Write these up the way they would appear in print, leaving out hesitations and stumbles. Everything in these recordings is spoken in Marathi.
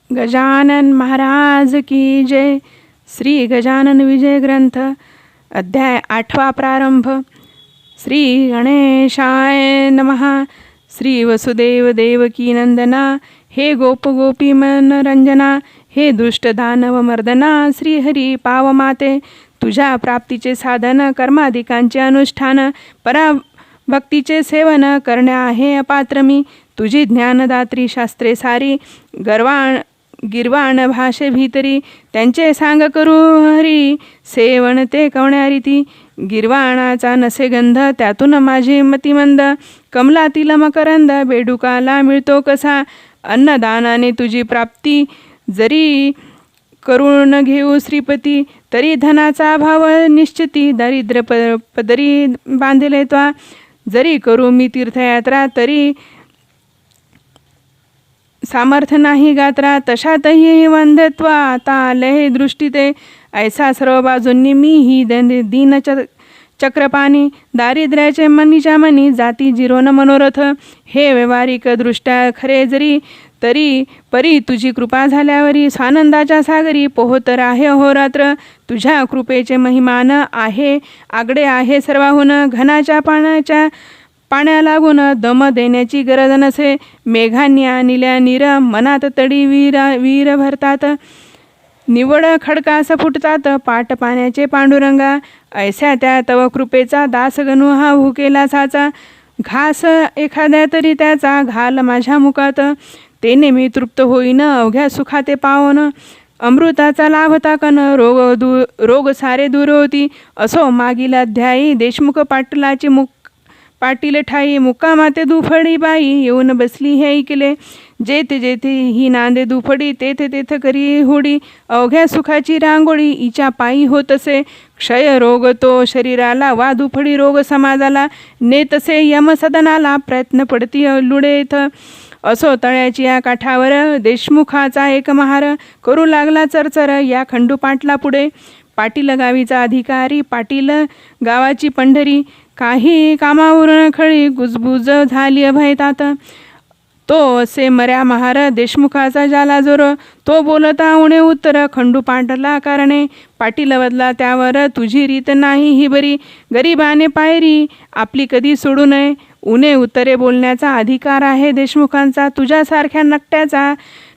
गजानन महाराज की जय. श्री गजानन विजय ग्रंथ अध्याय 8 प्रारंभ. श्री गणेशाय नमः. श्री वसुदेव देवकी नंदना, हे गोप गोपी मनरंजना, हे दुष्ट दानव मर्दना, श्रीहरी पावमाते. तुझ्या प्राप्तीचे साधन कर्माधिकांचे अनुष्ठान, पराभक्तीचे सेवन करणे आहे अपात्र मी. तुझी ज्ञानदात्री शास्त्रे सारी, गिरवाण भाषे भीतरी, त्यांचे सांग करू हरी, सेवण ते कवण्यारी ती. गिरवाणाचा नसे गंध, त्यातून माझी मतिमंद, कमलातील मकरंद, बेडुकाला मिळतो कसा. अन्नदानाने तुझी प्राप्ती, जरी करून घेऊ श्रीपती, तरी धनाचा अभाव निश्चिती. दारिद्र्य पदरी बांधले त्वा, जरी करू मी तीर्थयात्रा, तरी सामर्थ्य नाही गात्रा. तशातही वंदत्वा आता आले दृष्टी ते, ऐसा सर्व बाजूंनी मी ही दीन चक्रपाणी. दारिद्र्याचे मनीच्या मनी, जाती जिरोन मनोरथ. हे व्यवहारिक दृष्ट्या खरे जरी, तरी परी तुझी कृपा झाल्यावरी, स्वानंदाच्या सागरी पोहत राहे अहोरात्र. तुझ्या कृपेचे महिमान आहे आगडे आहे सर्वाहून, घनाच्या पाण्या लागून दम देण्याची गरज नसे. मेघांनी आणिल्या नीर, मनात तडी वीर भरतात, निवड खडकास फुटतात, पाट पाण्याचे पांडुरंगा. ऐसा त्या तव कृपेचा दास गणू हा भुकेला साचा. घास एखाद्या तरी त्याचा घाल माझ्या मुखात, तेने मी तृप्त होईन अवघ्या सुखाते पावन. अमृताचा लाभता कन, रोग सारे दूर होती. असो मागील अध्यायी, देशमुख पाटलाची पाटील ठाई. मुक्कामाते दुफडी बाई, येऊन बसली हे ऐकले. जेथे जेथे ही नांदे दुफडी, तेथे तेथे करी होडी. अवघ्या सुखाची रांगोळी हिच्या पायी होतसे. क्षय रोग तो शरीराला, वा दुफडी रोग समाजाला. नेतसे यमसदनाला, प्रयत्न पडती लुडेथ. असो तळ्याची या काठावर, देशमुखाचा एक महार. करू लागला चरचर या खंडू पाटला पुढे. पाटील गावीचा अधिकारी, पाटील गावाची पंढरी. काही कामावरून खळी गुजबुज झाली अभयतात. तो असे मर्या महार, देशमुखाचा जाला जोर. तो बोलता उणे उत्तर, खंडू पाटला कारणे. पाटील बदला त्यावर, तुझी रीत नाही ही बरी. गरिबाने पायरी आपली कधी सोडू नये. उणे उत्तरे बोलण्याचा अधिकार आहे देशमुखांचा, तुझ्यासारख्या नकट्याचा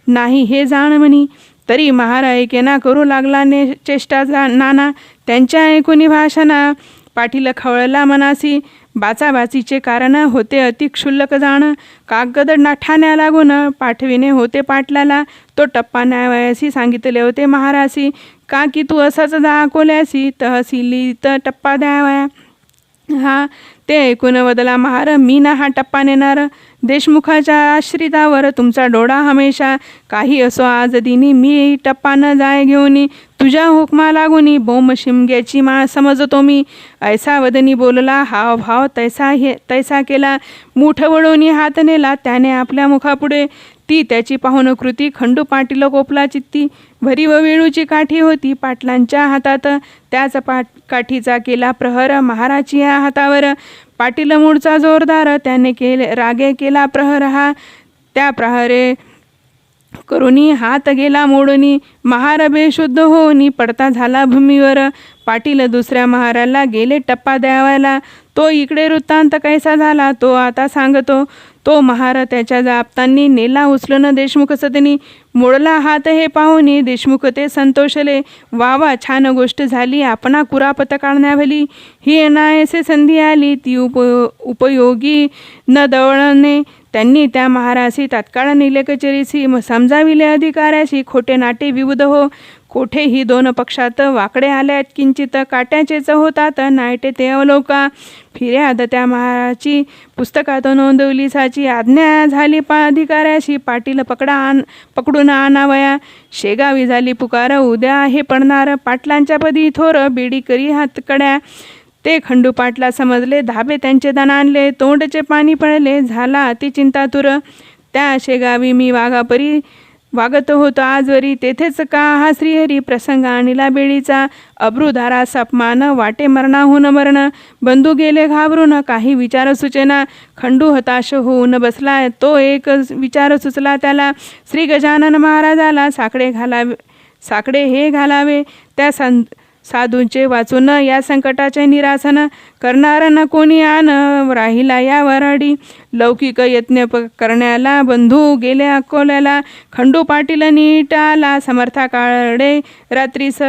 नाही हे जाण म्हणी. तरी महार ऐकेना, करू लागला चेष्टा नाना. त्यांच्या ऐकुनी भाषणा, पाटील खवळला मनासी. बाचाबाचीचे कारण होते अति क्षुल्लक जाण. कागद ठाण्या लागून पाठविणे होते पाटलाला. तो टप्पा न्यावयासी सांगितले होते महारासी. का की तू असाच दाखवल्यासी, तहसीलीत टप्पा द्यावया. हा ते ऐकून वदला महार, मी ना हा टप्पा नेणार. देशमुखाच्या आश्रितावर तुमचा डोळा हमेशा. काही असो आज दिनी, मी टप्पा न जाय घेऊनी. तुझ्या हुकमा लागुनी, बोम शिमग्याची माळ समजतो मी. ऐसा वदनी बोलला, हाव भाव तैसा केला. मूठ वळवणी हात नेला त्याने आपल्या मुखापुढे. ती त्याची पाहुण कृती, खंडू पाटील कोपला चित्ती. भरी व वेळूची काठी होती पाटलांच्या हातात, त्याच काठीचा केला प्रहर महाराची या हातावर. पाटील मूळचा जोरदार, त्याने रागे केला प्रहर हा. त्या प्रहरे करुनी हात गेला मोडूनी. महार बेशुद्ध होऊनी पडता झाला भूमीवर. पाटील दुसऱ्या महाराला गेले टप्पा द्यावायला. तो इकडे वृत्तांत कैसा झाला तो आता सांगतो. तो महार त्याच्या जापतांनी नेला उचलून देशमुख सदनी. मोडला हात हे पाहुनी, देशमुख ते संतोषले. वा छान गोष्ट झाली, आपणा कुरापत काढण्याभली. ही नायसे संधी आली, ती उपयोगी न दवळणे. त्यांनी त्या महारासी तात्काळ नेले कचेरीसी. समजाविले अधिकाऱ्याशी, खोटे नाटे विविध हो. कोठेही दोन पक्षात वाकडे आल्यात किंचित, काट्याचेच होतात नायटे ते अवलोका. फिर्याद त्या महाराची पुस्तकात नोंदवली साची. आज्ञा झाली अधिकाऱ्याशी, पाटील पकडून आणावया. शेगावी झाली पुकार, उद्या आहे पडणार पाटलांच्या पदी थोर. बेडी करी हातकड्या, ते खंडू पाटला समजले. धाबे त्यांचे दण आणले, तोंडचे पाणी पडले, झाला अति चिंतातुर. त्या शेगावी मी वाघापरी वागत होतो आजवरी, तेथेच का हा श्रीहरी प्रसंग आणला बेडीचा. अब्रुधारा सपमान वाटे मरणाहून मरण, बंधू गेले घाबरून काही विचार सुचेना. खंडू हताश होऊन बसला, तो एक विचार सुचला त्याला. श्री गजानन महाराजाला साकडे हे घालावे, त्या साधूंचे वाचून या संकटाचे निरासन. करणार न कोणी आन राहिला या वराडी, लौकिक यत्न करण्याला बंधू गेले अकोल्याला. खंडू पाटील नीट आला समर्था काळे रात्रीस,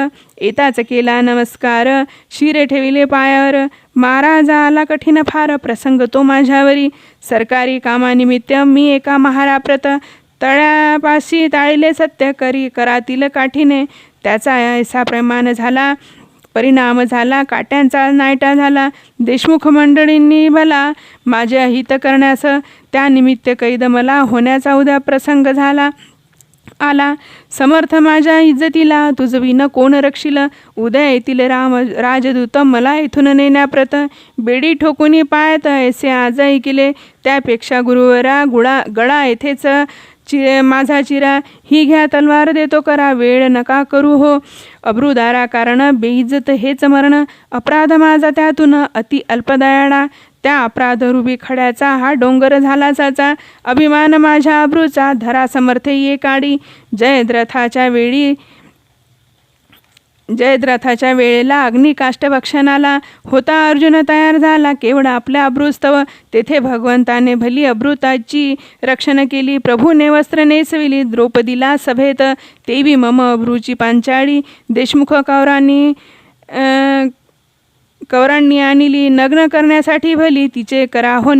येताच केला नमस्कार शिरे ठेविले पायावर. महाराज आला कठीण फार प्रसंग तो माझ्यावरी, सरकारी कामानिमित्त मी एका महाराप्रत तळ्यापाशी टाळले सत्य करातील काठीने. त्याचा ऐसा परिणाम झाला, काट्यांचा नायटा झाला. देशमुख मंडळींनी भला माझे हित करण्यास, त्यानिमित्त कैद मला होण्याचा उद्या प्रसंग आला. समर्थ माझ्या इज्जतीला तुझविन कोण रक्षिल, उद्या येथील राजदूत मला इथून नेण्याप्रत. बेडी ठोकुनी पाळत ऐसे आज ऐकिले, त्यापेक्षा गुरुवरा गळा येथेच माझा चिरा. ही घ्या तलवार देतो करा, वेळ नका करू हो. अब्रुदारा कारण बेइज्जत हेच मरण, अपराध माझा त्यातून अति अल्पदयाळा. त्या अपराधरूपी खड्याचा हा डोंगर झाला साचा, अभिमान माझ्या अब्रूचा धरा समर्थ ये काडी. जयद्रथाच्या वेळेला अग्निकाष्ट भक्षणाला होता अर्जुन तयार झाला, केवळ आपल्या अब्रूस्तव. तेथे भगवंताने भली अब्रूताची रक्षण केली. प्रभूने वस्त्र नेसविली द्रौपदीला सभेत, तेवी मम अब्रूची पांचाळी. देशमुख कौरांनी आणली नग्न करण्यासाठी भली, तिचे कराहो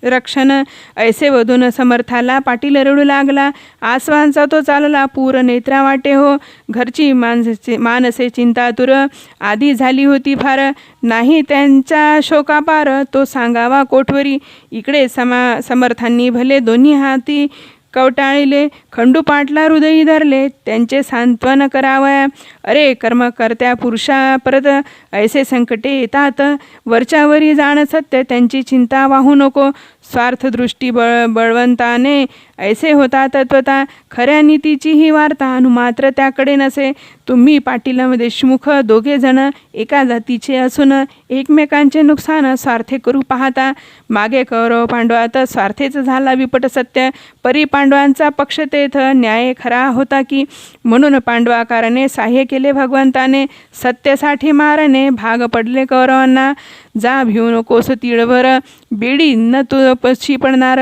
रक्षण. ऐसे वधून समर्थाला पाटील रडू लागला, आसवांचा तो चालला पूर नेत्रा वाटे हो. घरची मानसे चिंतातुर आधी झाली होती फार, नाही त्यांचा शोकापार तो सांगावा कोठवरी. इकडे समर्थांनी भले दोन्ही हाती कवटाळले, खंडू पाटला हृदयी धरले त्यांचे सांत्वन करावया. अरे कर्मकर्त्या पुरुषा परत ऐसे संकटे येतात, वरच्यावरी जाण सत्य त्यांची चिंता वाहू नको. स्वार्थदृष्टी बळवंताने ऐसे होता तत्वता, खऱ्या नीतीची ही वार्ता अनुमात्र त्याकडे नसे. तुम्ही पाटील देशमुख दोघे जण एका जातीचे असून एकमेकांचे नुकसान स्वार्थे करू पाहता. मागे कौरव पांडवात स्वार्थेच झाला विपट सत्य, परी पांडवांचा पक्ष तेथ न्याय खरा होता की. म्हणून पांडवाकाराने साह्य केले भगवंताने, सत्यासाठी मारणे भाग पडले कौरवांना. जा भिऊ नकोस तिळभर, बेडी न तू पशी पडणार.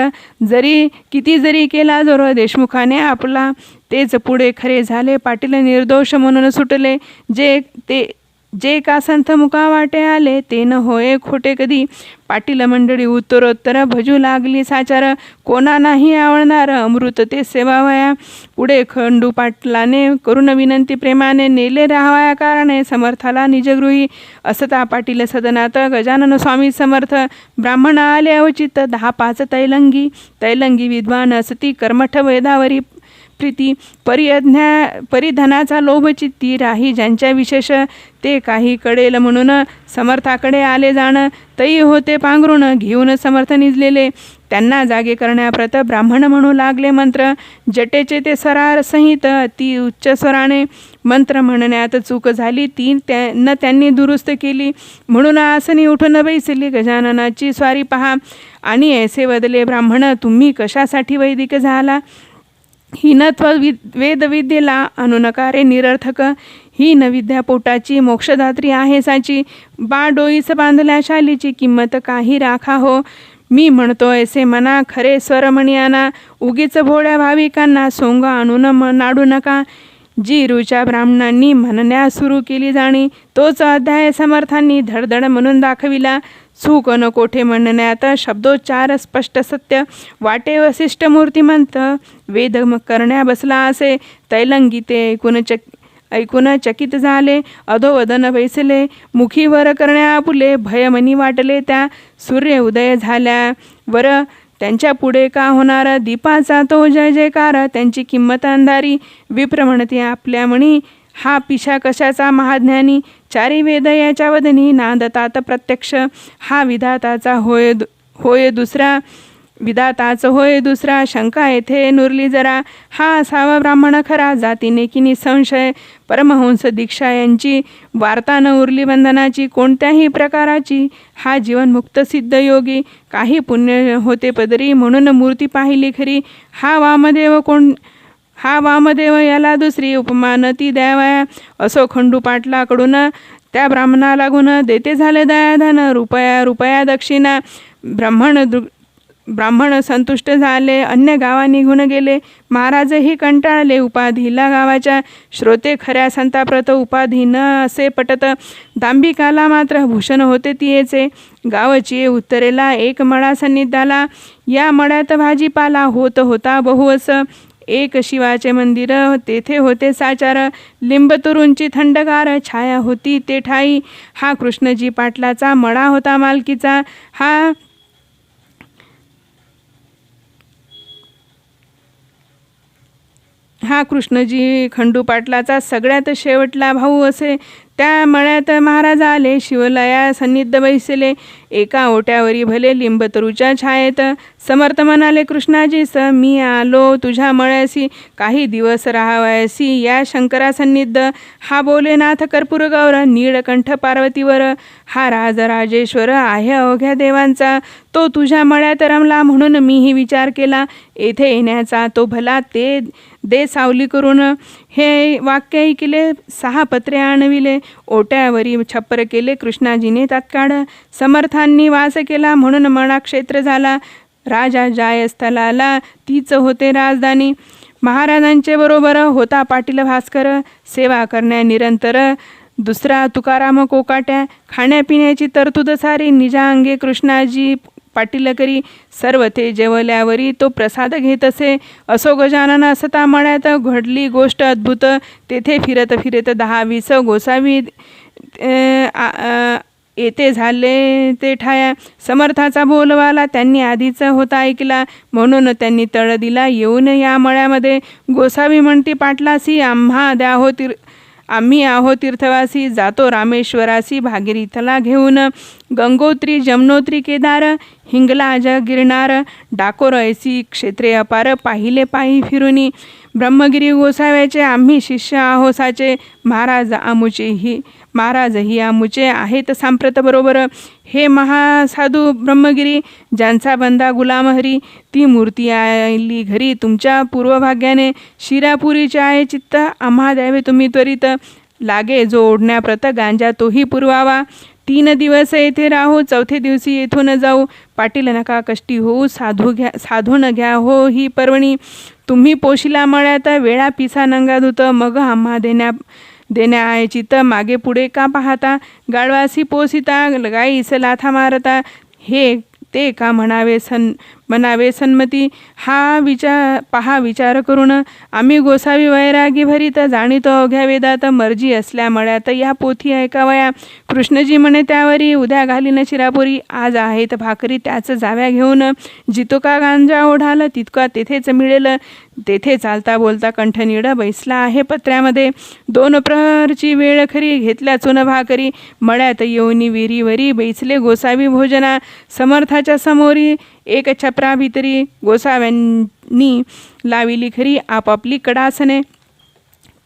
किती जरी केला जोर देशमुखाने आपला, तेच पुढे खरे झाले पाटील निर्दोष म्हणून सुटले. जे का संथ मुका वाटे आले, ते न होय खोटे कधी. पाटील मंडळी उत्तरोत्तर भजू लागली साचार, कोणा नाही आवडणार अमृत ते सेवावया. पुढे खंडू पाटलाने करून विनंती प्रेमाने, नेले राहावया कारणे समर्थाला निजगृही. असता पाटील सदनात गजानन स्वामी समर्थ, ब्राह्मण आले अवचित 10-5 तैलंगी विद्वान असती कर्मठ वेदावरी प्रीती. परिधनाचा लोभ चित्ती राही ज्यांच्या विशेष, ते काही कळेल म्हणून समर्थाकडे आले जाण. तई होते पांघरून घेऊन समर्थ निजलेले, त्यांना जागे करण्याप्रत ब्राह्मण म्हणू लागले मंत्र. जटेचे ते सरार संहित ती उच्च स्वराने, मंत्र म्हणण्यात चूक झाली ती त्यांनी दुरुस्त केली. म्हणून आसनी उठून बैसली गजाननाची स्वारी पहा. आणि ऐसे बदले ब्राह्मण, तुम्ही कशासाठी वैदिक झाला. हीनत्व वेदविद्येला अनुनकारे निरर्थक, ही न विद्या पोटाची मोक्षदात्री आहे साची. डोईस बांधल्या शालीची किंमत काही राखा हो. मी म्हणतो ऐसे मना खरे स्वरमणियाना, उगीच भोळ्या भाविकांना सोंग आणून नाडू नका. जी रुच्या ब्राह्मणांनी म्हणण्यास सुरू केली जाणी, तोच अध्याय समर्थांनी धडधड म्हणून दाखविला. चूक न कोठे म्हणण्यात शब्दोच्चार स्पष्ट सत्य, वाटे वसिष्ठ मूर्तिमंत वेद करण्या बसला असे. तैलंगी ते ऐकून चकित झाले, अधोवदन बैसले, मुखीवर करण्या आपुले, भय मनी वाटले त्या. सूर्य उदय झाल्यावर त्यांच्या पुढे का होणार, दीपाचा तो जय जयकार त्यांची किंमत अंधारी. विप्र म्हणते आपल्या मणी, हा पिशा कशाचा महाज्ञानी. चारी वेद याच्या वदनी नांदतात प्रत्यक्ष, हा विधाताचा होय दुसरा. विधाताच होय दुसरा, शंका येथे नुरली जरा, हा असावा ब्राह्मण खरा, जातीने की निसंशय, परमहंस दीक्षा यांची, वार्ता न उरली बंधनाची कोणत्याही प्रकाराची, हा जीवनमुक्त सिद्ध योगी, काही पुण्य होते पदरी, म्हणून मूर्ती पाहिली खरी, हा वामदेव याला दुसरी, उपमा न ती द्यावया, असो खंडू पाटलाकडून, त्या ब्राह्मणा लागून, देते झाले दयाधन, रुपया दक्षिणा, ब्राह्मण संतुष्ट झाले, अन्य गावा निघून गेले, महाराजही कंटाळले, उपाधीला गावाच्या, श्रोते खऱ्या संताप्रत, उपाधी न असे पटत, दांभिकाला मात्र भूषण होते तियेचे, गावची उत्तरेला एक मळा सन्निधाला, या मळ्यात भाजीपाला होत होता बहुवस, एक शिवाचे मंदिर तेथे होते साचार, लिंबतुरूंची थंडगार छाया होती ते ठाई, हा कृष्णजी पाटलाचा मळा होता मालकीचा, हा कृष्णजी खंडू पाटलाचा सगळ्यात शेवटला भाऊ असे, त्या मळ्यात महाराज आले, शिवलया सन्निध बैसले, एका ओट्यावरी भले लिंबतरूच्या छायेत, समर्थ म्हणाले कृष्णाजीस, मी आलो तुझ्या मळ्यासी, काही दिवस राहावयासी या शंकरा सन्निध, हा बोले नाथ कर्पूर गौर, नीळकंठ पार्वतीवर, हा राजराजेश्वर आहे अवघ्या देवांचा, तो तुझ्या मळ्यात रमला, म्हणून मीही विचार केला येथे येण्याचा, तो भला ते दे सावली करून, हे वाक्य ऐकले, 6 पत्रे आणविले, ओट्यावरी छप्पर केले कृष्णाजीने तात्काळ, समर्थांनी वास केला, म्हणून मळा क्षेत्र झाला, राजा जायस्थलाला तीच होते राजधानी, महाराजांचे बरोबर होता पाटील भास्कर, सेवा करण्या निरंतर, दुसरा तुकाराम कोकाट्या, खाण्यापिण्याची तरतूद सारी, निजा अंगे कृष्णाजी पाटील करी, सर्व ते जेवल्यावरी तो प्रसाद घेत असे, असो गजानन असता मळ्यात, घडली गोष्ट अद्भुत, तेथे फिरत 10-20 गोसावी येते झाले ते ठाया, समर्थाचा बोलवाला त्यांनी आधीच होता ऐकला, म्हणून त्यांनी तळ दिला येऊन या मळ्यामध्ये, गोसावी म्हणती पाटलासी, आम्ही आहो तीर्थवासी, जातो रामेश्वरासी भागीरथीला घेऊन, गंगोत्री जमनोत्री केदार, हिंगलाज गिरनार, डाकोर ऐसी क्षेत्रे अपार, पाहिले पायी फिरुनी, ब्रह्मगिरी गोसाव्याचे आम्ही शिष्य आहोसाचे, महाराजही आमुचे आहेत सांप्रत बरोबर, हे महासाधू ब्रह्मगिरी, ज्यांचा बंदा गुलाम हरी, ती मूर्ती आली घरी तुमच्या पूर्वभाग्याने, शिरापुरीचे आहे चित्त, आम्हा द्यावे तुम्ही त्वरित, लागे जो ओढण्याप्रत गांजा तोही पुरवावा, 3 दिवस येथे राहू, 4थ्या दिवशी येथून जाऊ, पाटील नका कष्टी होऊ, साधून घ्या हो ही पर्वणी, तुम्ही पोशिला मळ्यात, वेळा पिसा नंगा धुत, मग आम्हा देण्या आहे चित्त, मागे पुढे का पाहता, गाळवासी पोसिता, गाईस लाथा मारता, हे ते का म्हणावे सन्मती, हा विचार करून, आम्ही गोसावी वैरागी भरीत, जाणीतो अवघ्या वेदात, मर्जी असल्या मळ्यात या पोथी ऐकावया, कृष्णजी म्हणे त्यावरी, उद्या घालीन शिरापुरी, आज आहेत भाकरी त्याच जाव्या घेऊन, जितका गांजा ओढाल तितका तेथेच मिळेल, तेथे चालता बोलता कंठनीड बैसला आहे पत्र्यामध्ये, 2 प्रहरची वेळ खरी, घेतल्या चुन भाकरी, मळ्यात येऊनी विहिरीवरी, बैसले गोसावी भोजना, समर्थाच्या समोरी एक छपरा भितरी, गोसाव्यांनी लाविली खरी आपापली कडासने,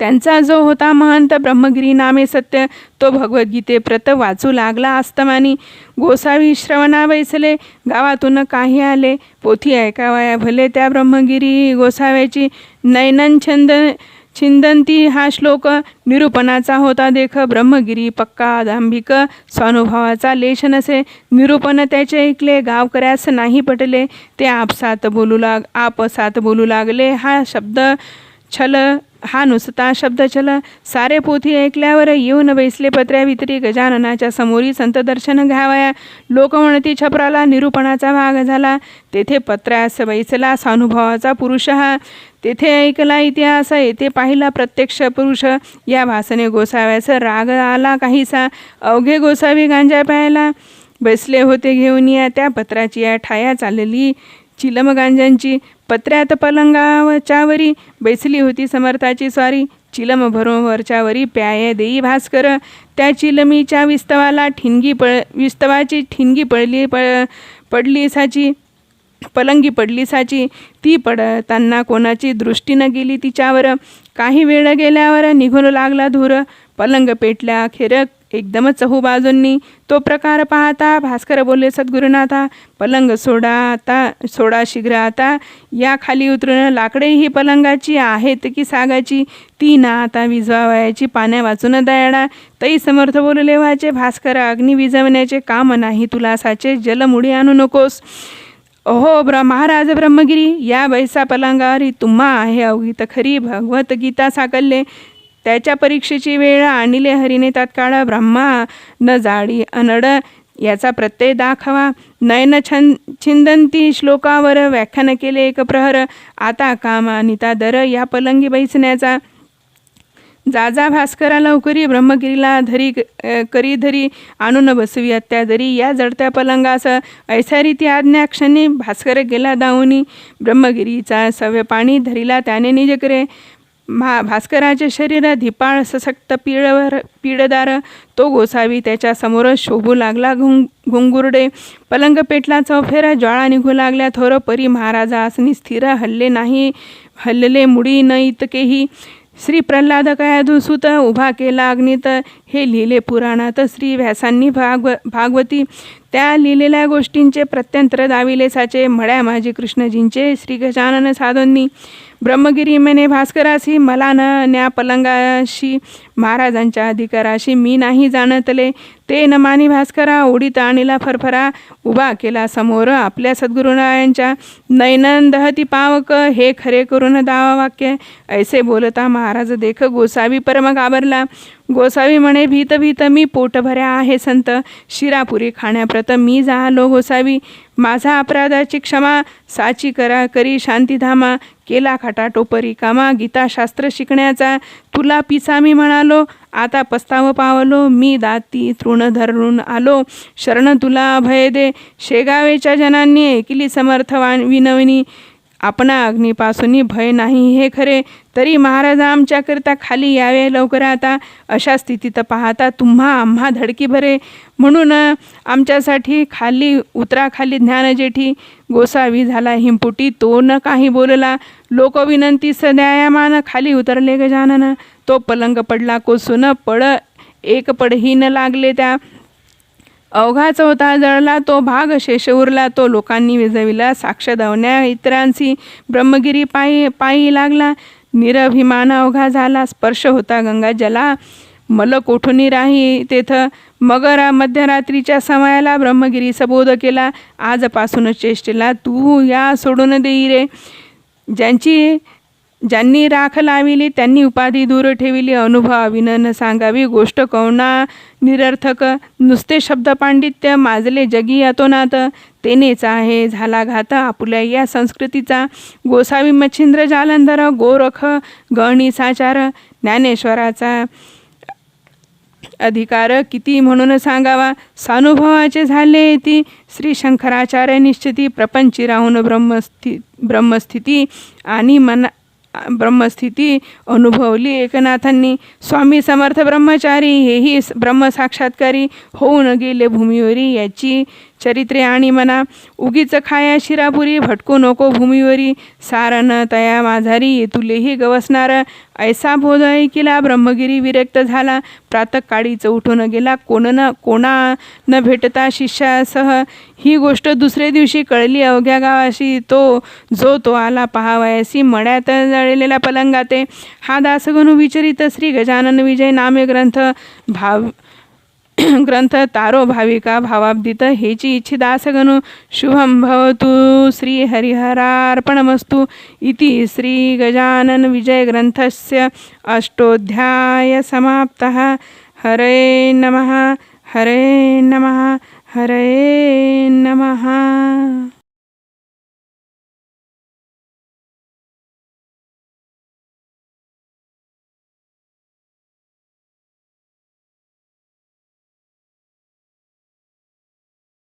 त्यांचा जो होता महंत ब्रह्मगिरी नामे सत्य, तो भगवद्गीते प्रत वाचू लागला अस्तमानी, गोसावी श्रवणा बैसले, गावातून काही आले, पोथी ऐकावया भले त्या ब्रह्मगिरी गोसाव्याची, नैनन छिंदंती हा श्लोक, निरूपणाचा होता देख, ब्रह्मगिरी पक्का दांभिक, स्वानुभवाचा लेश नसे, निरूपण त्याचे ऐकले, गावकऱ्यास नाही पटले, ते आपसात बोलू लागले, हा नुसता शब्द छल, सारे पोथी ऐकल्यावर येऊन बैसले पत्र्याभितरी, गजाननाच्या समोरी संत दर्शन घ्यावया, लोक म्हणती छपराला निरूपणाचा भाग झाला, तेथे पत्र्यास बैसला स्वानुभवाचा पुरुष हा, तेथे ऐकला इतिहास, येथे पाहिला प्रत्यक्ष पुरुष, या भासने गोसाव्यास राग आला काहीसा, अवघे गोसावी गांजा प्यायला बसले होते घेऊन, या त्या पत्राची या ठाया चालली चिलम गांजांची, पत्र्यात पलंगावच्यावरी बैसली होती समर्थाची स्वारी, चिलम भरून वरच्यावरी प्याय देई भास्कर, त्या चिलमीच्या विस्तवाची ठिणगी पडली साची, पलंगी पडली साची, ती पडताना कोणाची दृष्टी न गेली तिच्यावर. काही वेळ गेल्यावर निघून लागला धूर. पलंग पेटल्या अखेर एकदम चहूबाजूंनी. तो प्रकार पाहता भास्कर बोलले सद्गुरुनाथा, पलंग सोडा शीघ्र आता. या खाली उतरून लाकडे ही पलंगाची आहेत की सागाची, ती ना आता विझवावयाची पाण्या वाचून दयाळा. तई समर्थ बोलले वाचे, भास्कर अग्नी विझवण्याचे काम नाही तुला साचे, जलमुडी आणू नकोस. अहो महाराज ब्रह्मगिरी, या बैसा पलंगावरी तुम्हा आहे अवगीत खरी. भगवत गीता साकल्ले त्याच्या परीक्षेची वेळ आणिले हरीने तात्काळ. ब्रह्मा न जाडी अनड याचा प्रत्यय दाखवा. नयन छिंदंती श्लोकावर व्याख्यान केले एक प्रहर. आता काम अनिता दर या पलंगी बैसण्याचा. जा भास्करा लवकरी, ब्रह्मगिरीला धरी आणून बसवी अत्यादरी. या जडत्या पलंगास ऐसा रीती आज्ञा क्षणी. भास्कर गेला दावणी, ब्रह्मगिरीचा सव्य पाणी धरिला त्याने निज करे. भास्कराचे शरीर धिपाळ सशक्त पीडदार. तो गोसावी त्याच्या समोर शोभू लागला घुंगुरडे. पलंग पेटला चौफेर, ज्वाळा निघू लागल्या थोर. परी महाराजा आसनी स्थिर, हल्ले मुडी न इतकेही. श्री प्रल्हाद कयाधुसूत उभा केला अग्नीत. हे लिहिले पुराणात श्री व्यासांनी भागवती. त्या लिहिलेल्या गोष्टींचे प्रत्यंतर दाविले साचे. मळ्या माझे कृष्णजींचे श्री गजानन साधोंनी. ब्रह्मगिरी म्हणे भास्कराशी, मला न न्या पलंगाशी, महाराजांच्या अधिकाराशी मी नाही जाणतले. ते न मानी भास्करा, ओढीत आणीला फरफरा. उभा केला समोर आपल्या सद्गुरुरायांच्या. नैनन दहती पावक, हे खरे करून दावा वाक्य. ऐसे बोलता महाराज देख गोसावी परम घाबरला. गोसावी म्हणे, भीत मी पोट भऱ्या आहे संत. शिरापुरी खाण्याप्रत मी जालो गोसावी. माझा अपराधाची क्षमा, साची करी शांतीधामा. केला खटाटोपरी कामा, गीताशास्त्र शिकण्याचा. तुला पिसामी म्हणालो, आता पस्ताव पावलो. मी दाती तृण धरून आलो, शरण तुला अभय दे. शेगावेच्या जनांनी ऐकली समर्थ विनवणी. आपणा अग्नीपासून भय नाही हे खरे, तरी महाराज आमच्याकरिता खाली यावे लवकर आता. अशा स्थितीत पाहता तुम्हा आम्हा धडकी भरे, म्हणून आमच्यासाठी खाली उतरा खाली ज्ञान जेठी. गोसावी झाला हिंपुटी, तो न काही बोलला. लोकविनंती सदयामान, खाली उतरले गजानन. तो पलंग पडला कोसून, एक पडही न लागले त्या. अवघा चौथा जळला तो भाग, शेष उरला तो लोकांनी विजविला. साक्ष दावण्या इतरांशी ब्रह्मगिरी पायी लागला. निरभिमान अवघा झाला, स्पर्श होता गंगा जला. मल कोठून राही तेथ, मगर मध्यरात्रीच्या समयाला ब्रह्मगिरी सबोध केला. आजपासून चेष्टेला तू या सोडून देई रे. ज्यांनी राख लाविली त्यांनी उपाधी दूर ठेविली. अनुभवाविन न सांगावी गोष्ट कवना निरर्थक. नुसते शब्द पांडित्य माजले जगी अतोनात. तेनेच आहे झाला घात आपुल्या या संस्कृतीचा. गोसावी मच्छिंद्र जालंधर, गोरख गहणी साचार. ज्ञानेश्वराचा अधिकार किती म्हणून सांगावा. सानुभवाचे झाले ती श्री शंकराचार्य निश्चिती. प्रपंची राहून ब्रह्मस्थिती आणि ब्रह्मस्थिती अनुभवली एकनाथांनी. स्वामी समर्थ ब्रह्मचारी हेही ब्रह्मसाक्षात्कारी होऊन गेले भूमीवरी. याची चरित्रे आणि मना. उगीच खाया शिरापुरी, भटकू नको भूमीवरी. सारण तया माझारी येतुलेही गवसणार. ऐसा बोध ऐकिला ब्रह्मगिरी विरक्त झाला. प्रातःकाळीच उठून गेला कोणा न भेटता शिष्यासह. ही गोष्ट दुसरे दिवशी कळली अवघ्या गावाशी. तो आला पहावयासी मळ्यात जळलेल्या पलंगाते. हा दासगणू विचरित श्री गजानन विजय नामे ग्रंथ तारो भाविका भावाब्दित. हेची इच्छी दासगणू. शुभम भवतु श्री हरिहरार्पणमस्तु. इति श्री गजानन विजय ग्रंथस्य अष्टोध्याय समाप्तः. हरे नमः, हरे नमः, हरे नमः.